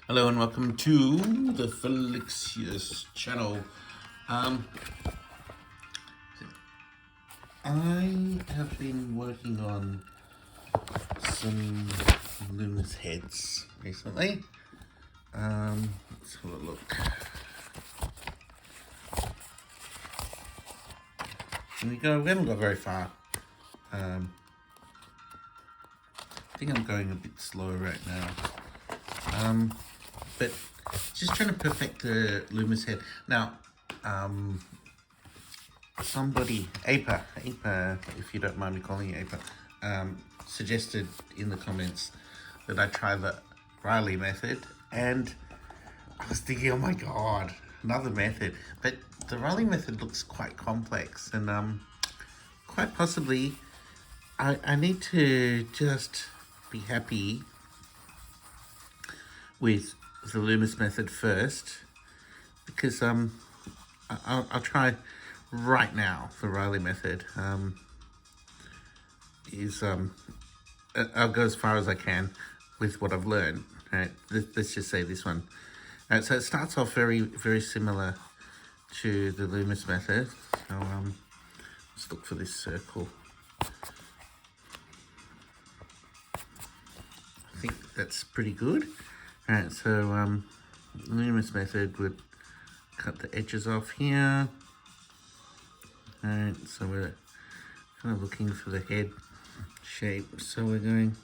Hello and welcome to the Felixius channel. Um, I have been working on some Loomis heads recently. Let's have a look. Here we go. We haven't got very far. I think I'm going a bit slow right now. But just trying to perfect the Loomis head. Now, somebody, Apa, if you don't mind me calling you Apa, suggested in the comments that I try the Riley method, and I was thinking, oh my god, another method. But the Riley method looks quite complex, and quite possibly I need to just be happy with the Loomis method first, because I'll try right now the Riley method. I'll go as far as I can with what I've learned. Right, let's just say this one. So it starts off very similar to the Loomis method. So let's look for this circle. I think that's pretty good. All right, so Loomis method would cut the edges off here. All right, so we're kind of looking for the head shape. So we're going to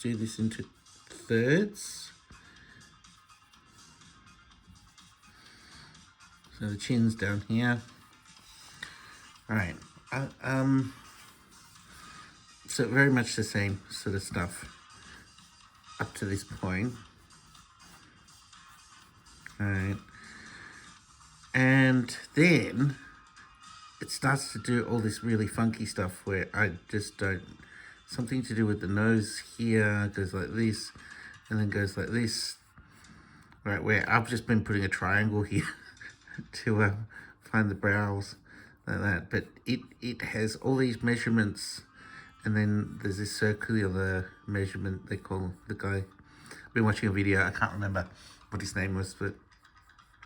do this into thirds. So the chin's down here. All right. So very much the same sort of stuff up to this point. All right. And then it starts to do all this really funky stuff where I just don't, something to do with the nose here, goes like this, and then goes like this. Right, where I've just been putting a triangle here to find the brows like that. But it has all these measurements, and then there's this circular measurement they call the guy. I've been watching a video, I can't remember what his name was, but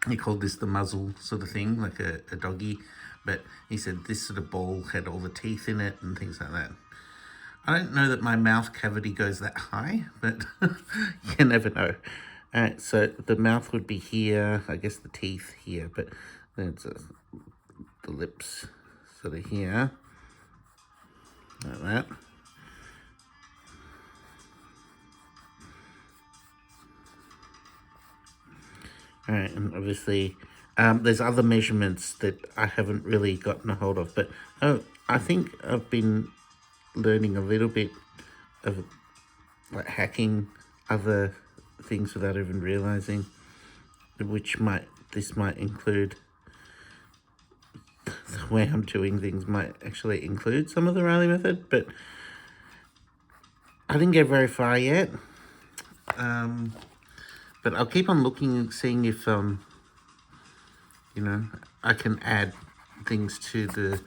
he called this the muzzle sort of thing, like a doggy. But he said this sort of ball had all the teeth in it and things like that. I don't know that my mouth cavity goes that high, but you never know. All right, so the mouth would be here, I guess the teeth here, but then it's the lips sort of here, like that. All right, and obviously there's other measurements that I haven't really gotten a hold of, but I think I've been learning a little bit of like hacking other things without even realizing, which this might include, the way I'm doing things might actually include some of the Riley method, but I didn't get very far yet. But I'll keep on looking and seeing if you know, I can add things to the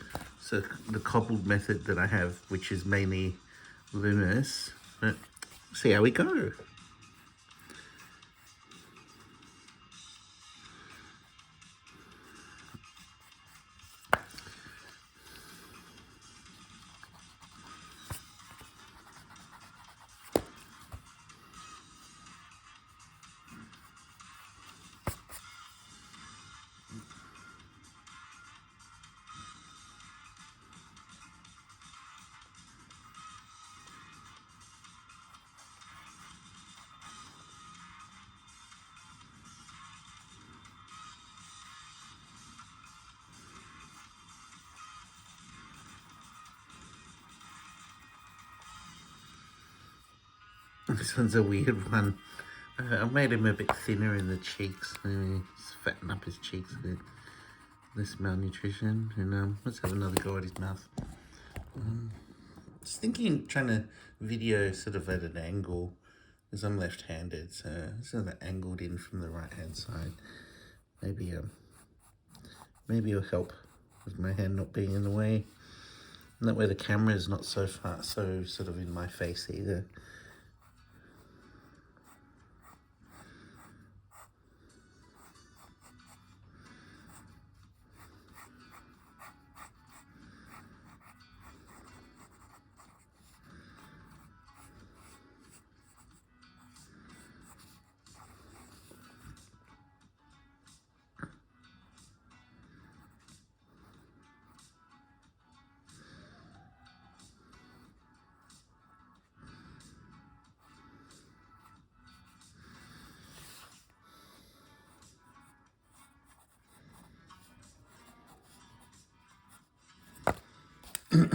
cobbled method that I have, which is mainly Loomis. But see how we go. This one's a weird one. I made him a bit thinner in the cheeks. Just fatten up his cheeks a bit. Less malnutrition. And let's have another go at his mouth. Just thinking, trying to video sort of at an angle, because I'm left-handed, so sort of angled in from the right-hand side. Maybe it'll help with my hand not being in the way. And that way the camera is not so far, so sort of in my face either. This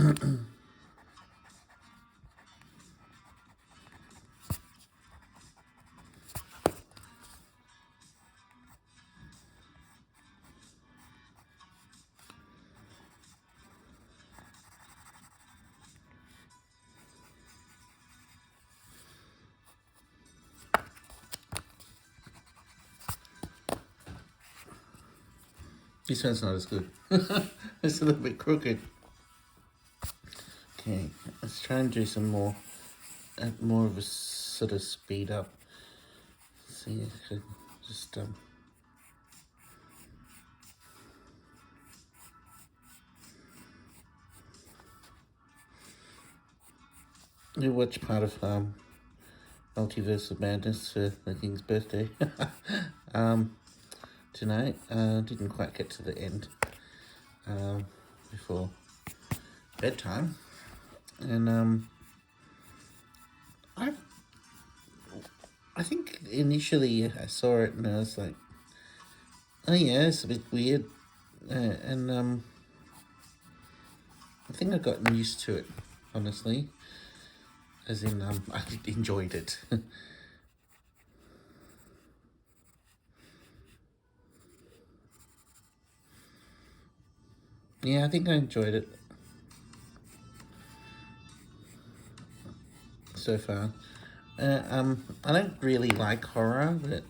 one's not as good. It's a little bit crooked. Okay, let's try and do some more, more of a sort of speed up. See if I could just we watched part of Multiverse of Madness for the King's birthday tonight. Didn't quite get to the end before bedtime, and I think initially I saw it and I was like, oh yeah, it's a bit weird, and I think I've gotten used to it, honestly. As in, I enjoyed it. Yeah, I think I enjoyed it so far. I don't really like horror, but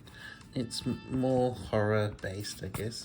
it's more horror based, I guess.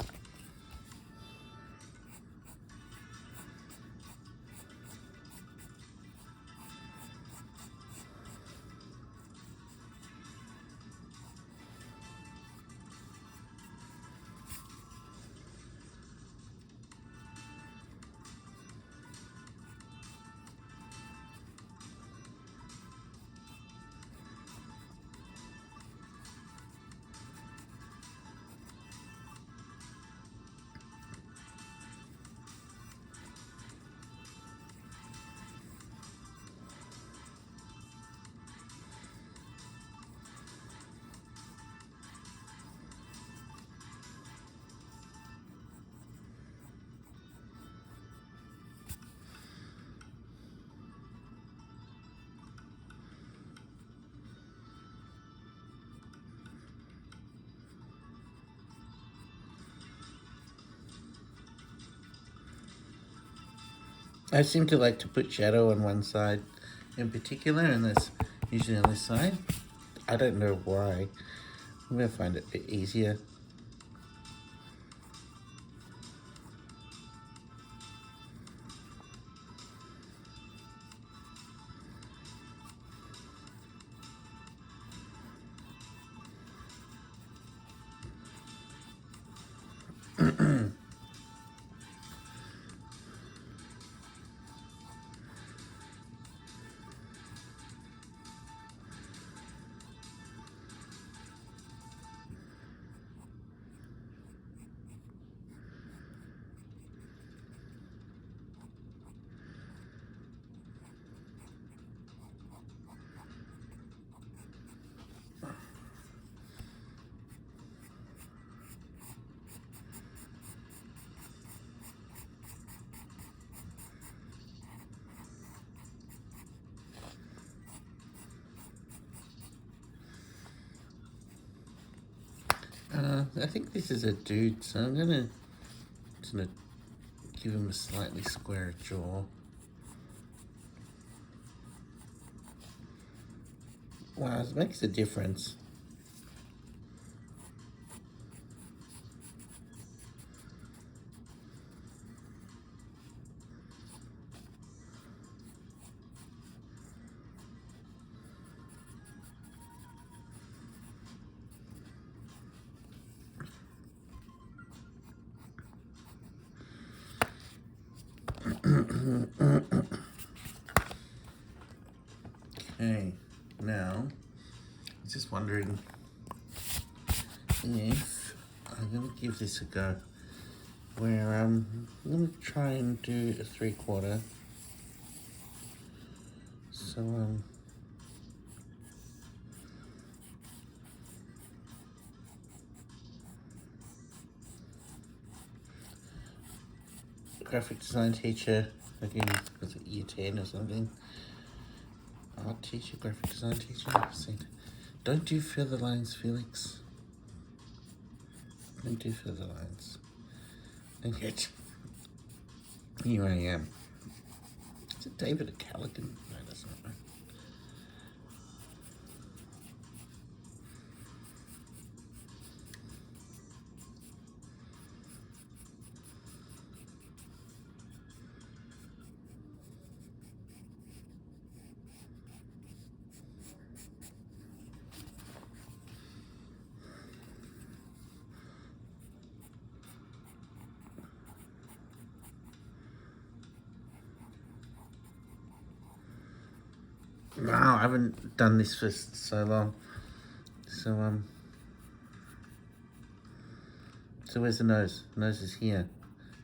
I seem to like to put shadow on one side in particular, and that's usually on this side. I don't know why. I'm going to find it a bit easier. I think this is a dude, so I'm gonna give him a slightly square jaw. Wow, it makes a difference. Okay, now I'm just wondering if I'm gonna give this a go. Where I'm gonna try and do a 3/4. So graphic design teacher Again, was it year 10 or something? Art teacher, graphic design teacher, said, don't do further lines, Felix. Don't do further lines. And yet, here I am. Is it David Callaghan? No, that's not right. No, I haven't done this for so long. So where's the nose? The nose is here.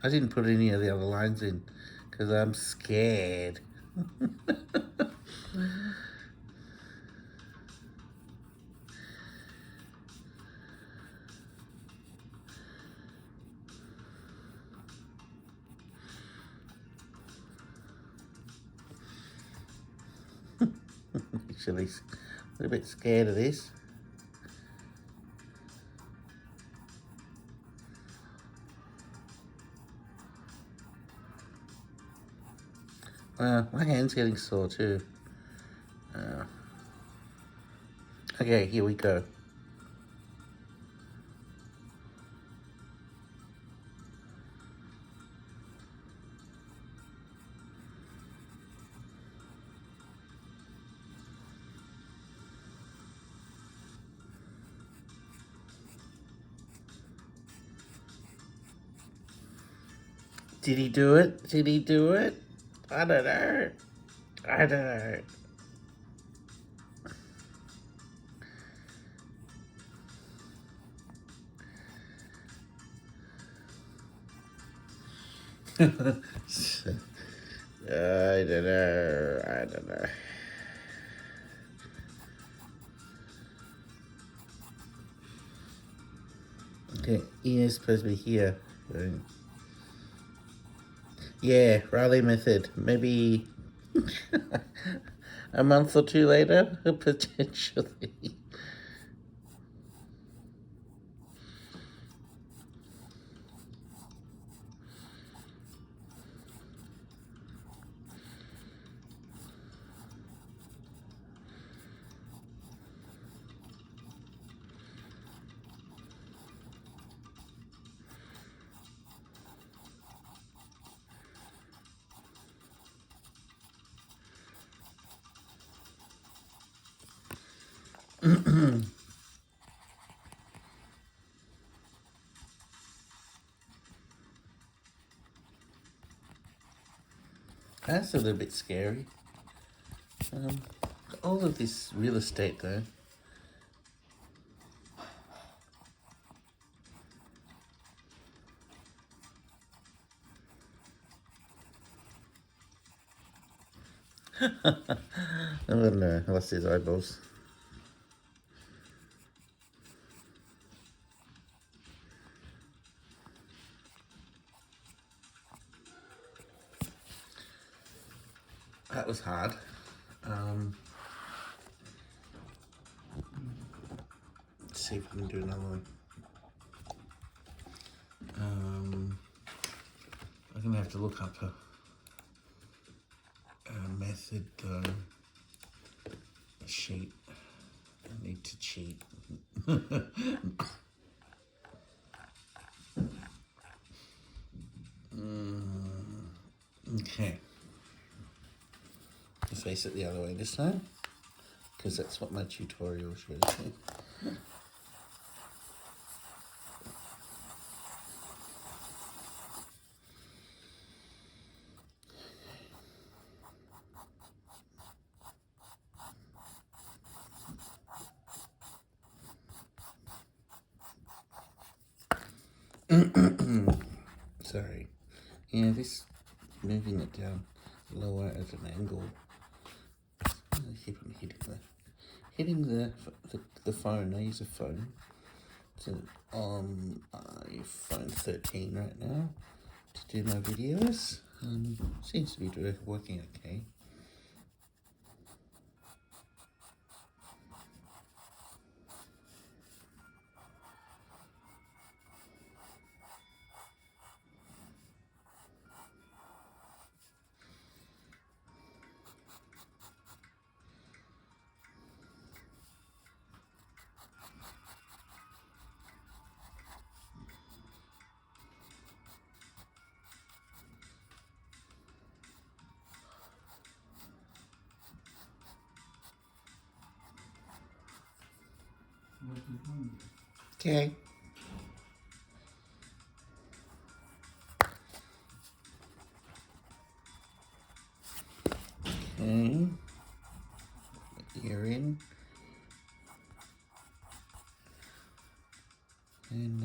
I didn't put any of the other lines in because I'm scared. Actually, a little bit scared of this. My hand's getting sore too. Okay, here we go. Did he do it? Did he do it? I don't know. I don't know. I don't know. I don't know. Okay, ear's supposed to be here. Yeah, Raleigh method. Maybe a month or two later, potentially. That's a little bit scary. All of this real estate though. I don't know, I lost his eyeballs. That was hard. Let's see if we can do another one. I'm gonna have to look up a method though. A sheet. I need to cheat. Okay. Face it the other way this time, because that's what my tutorial shows me. Sorry. Yeah, this moving it down lower at an angle. I keep on hitting the phone. I use a phone. It's on iPhone 13 right now to do my videos. Seems to be working okay. Okay. Okay. Ear in. And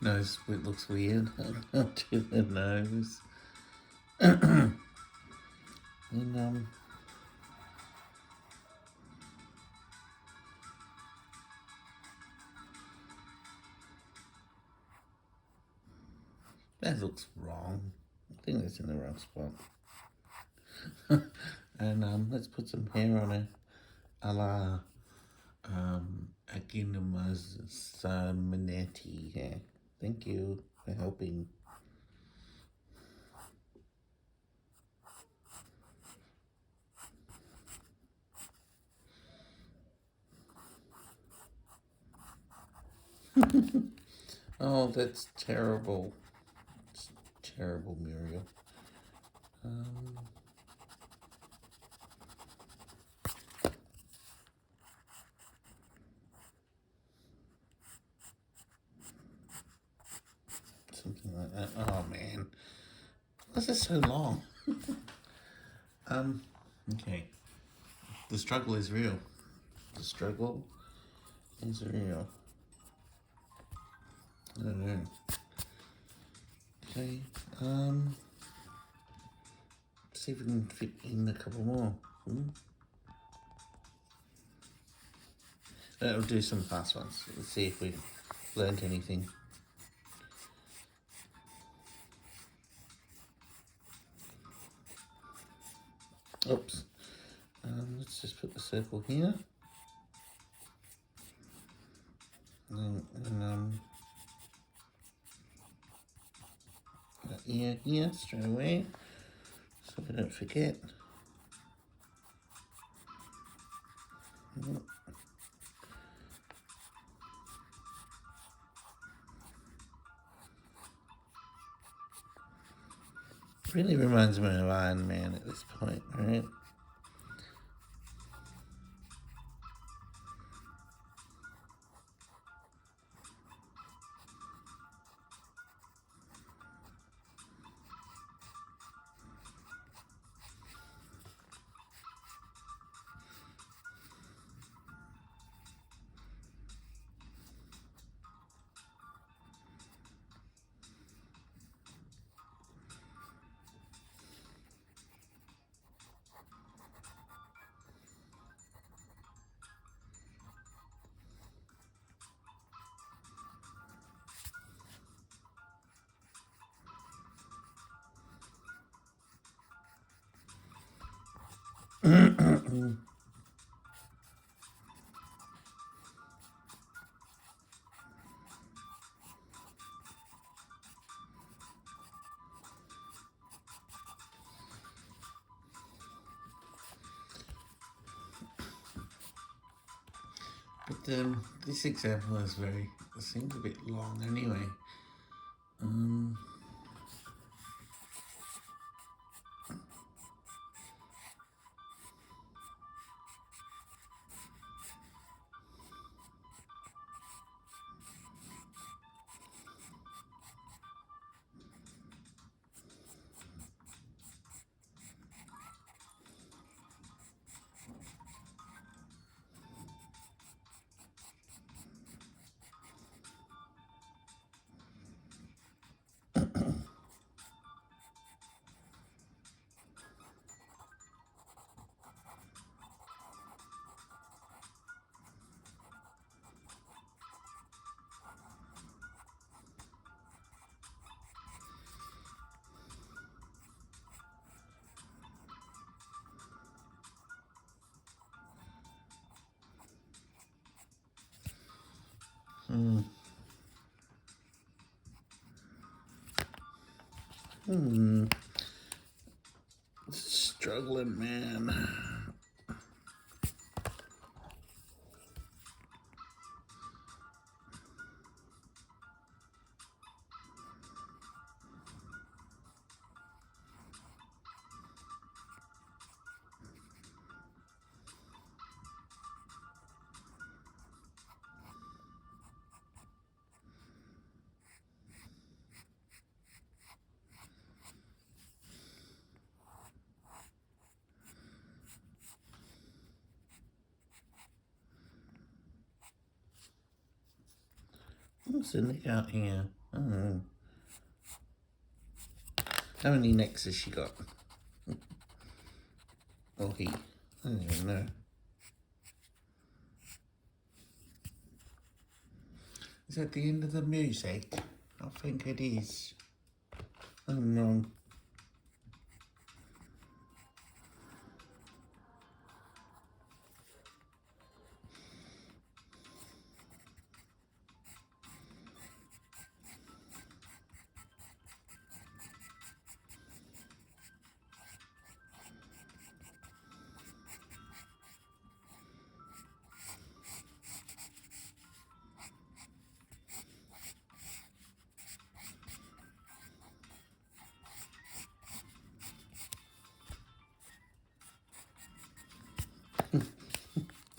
nose, it looks weird. To the nose. And that looks wrong. I think that's in the wrong spot. And let's put some hair on it, a la Akinama's Minetti hair. Thank you for helping. Oh, that's terrible. It's terrible, Muriel. Something like that. Oh man, why is this so long? Okay. The struggle is real. The struggle is real. I don't know. Okay. See if we can fit in a couple more. We'll do some fast ones. Let's see if we've learned anything. Oops. Let's just put the circle here. And ear here straight away, so we don't forget. Really reminds me of Iron Man at this point, right? But this example is seems a bit long anyway. Um, hmm. Hmm. Struggling, man. What's the neck out here? Oh. How many necks has she got? Or he? I don't even know. Is that the end of the music? I think it is. Oh no.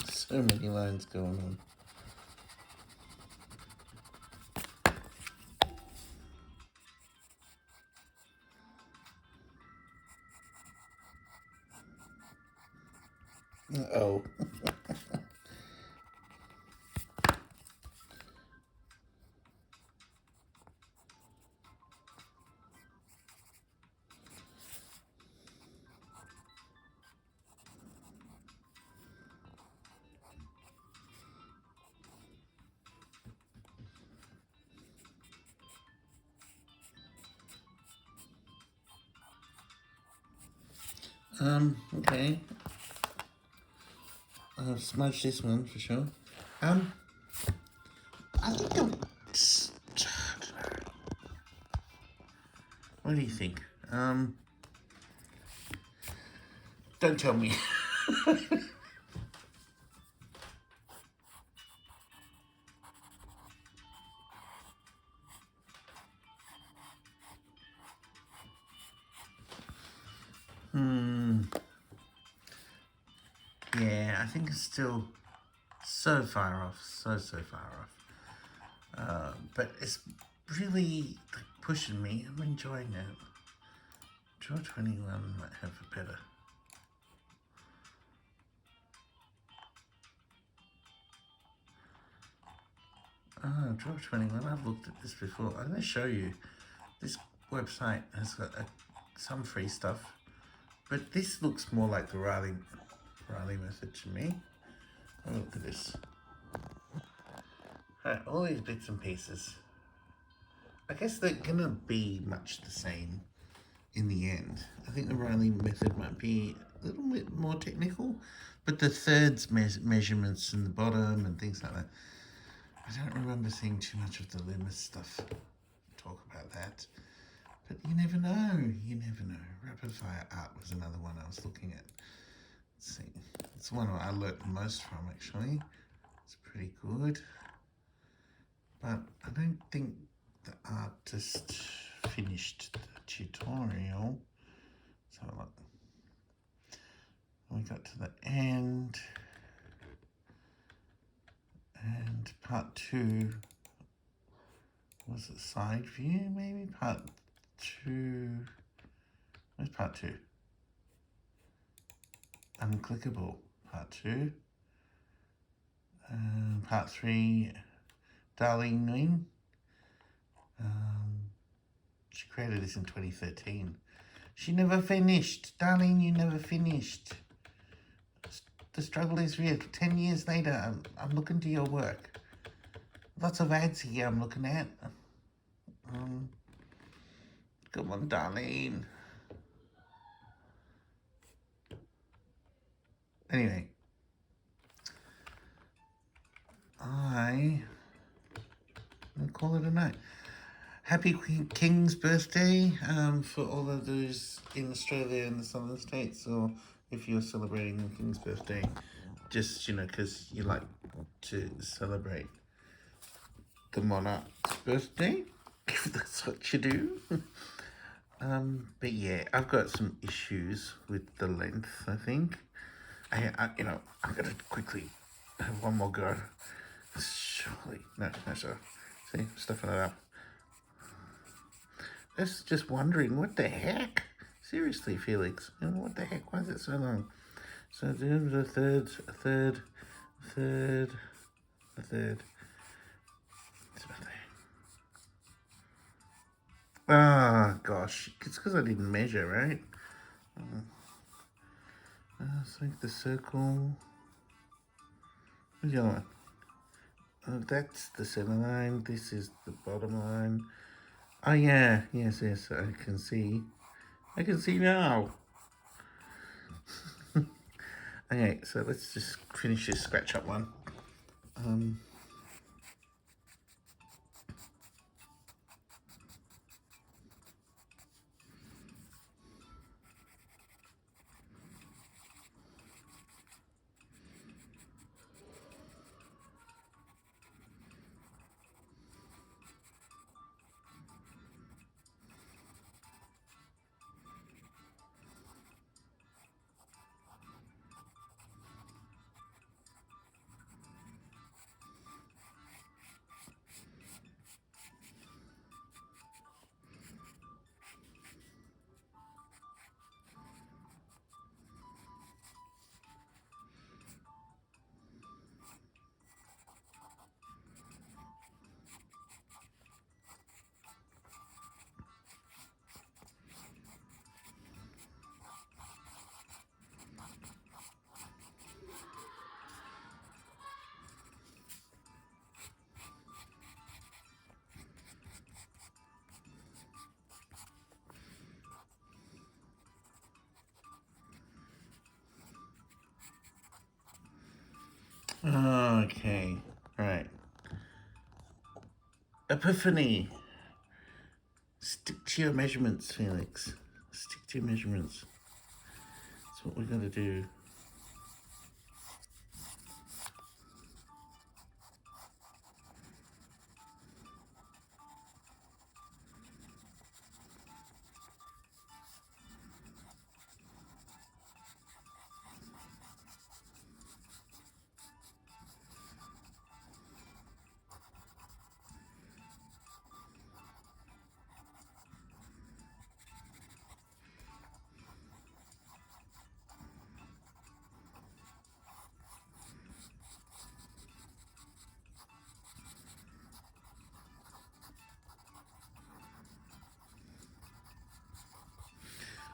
So many lines going on. Oh. Okay. I'll smudge this one for sure. I think what do you think? Don't tell me. Yeah, I think it's still so far off, so far off. But it's really pushing me. I'm enjoying it. Draw 21 might have a better. Oh, Draw 21. I've looked at this before. I'm going to show you. This website has got some free stuff, but this looks more like the Riley method to me. Have a look at this. All these bits and pieces. I guess they're gonna be much the same in the end. I think the Riley method might be a little bit more technical, but the thirds measurements in the bottom and things like that. I don't remember seeing too much of the Loomis stuff. Talk about that. But you never know. You never know. Rapid Fire Art was another one I was looking at. Let's see. It's the one I learnt the most from, actually. It's pretty good. But I don't think the artist finished the tutorial. So look, we got to the end, and part 2 was it side view, maybe? Part 2, where's part 2? Unclickable, part 2. Part 3, Darlene Nguyen. She created this in 2013. She never finished. Darlene, you never finished. The struggle is real. 10 years later, I'm looking to your work. Lots of ads here I'm looking at. Come on, Darlene. Anyway, I'm gonna call it a night. Happy King's birthday for all of those in Australia and the Southern States, or if you're celebrating the King's birthday, just, you know, because you like to celebrate the monarch's birthday, if that's what you do. But yeah, I've got some issues with the length, I think. You know, I'm gonna quickly have one more go. Surely, no, sorry. See, stuffing it up. Just wondering, what the heck? Seriously, Felix, you know, what the heck? Why is it so long? So do a third. Ah, gosh, it's because I didn't measure, right? It's like the circle. Where's the other one? That's the center line. This is the bottom line. Oh yeah, yes, I can see. I can see now. Okay, so let's just finish this scratch up one. Okay, right. Epiphany. Stick to your measurements, Felix. Stick to your measurements. That's what we're going to do.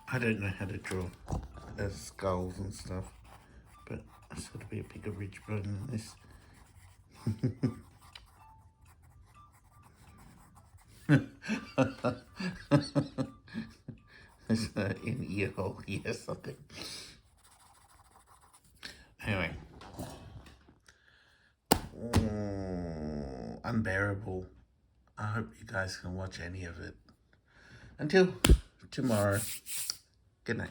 I don't know how to draw skulls and stuff, but I sort of be a bigger ridge bone than this. Is that in ear hole? Yes, I think. Anyway. Oh, unbearable. I hope you guys can watch any of it. Until tomorrow. Good night.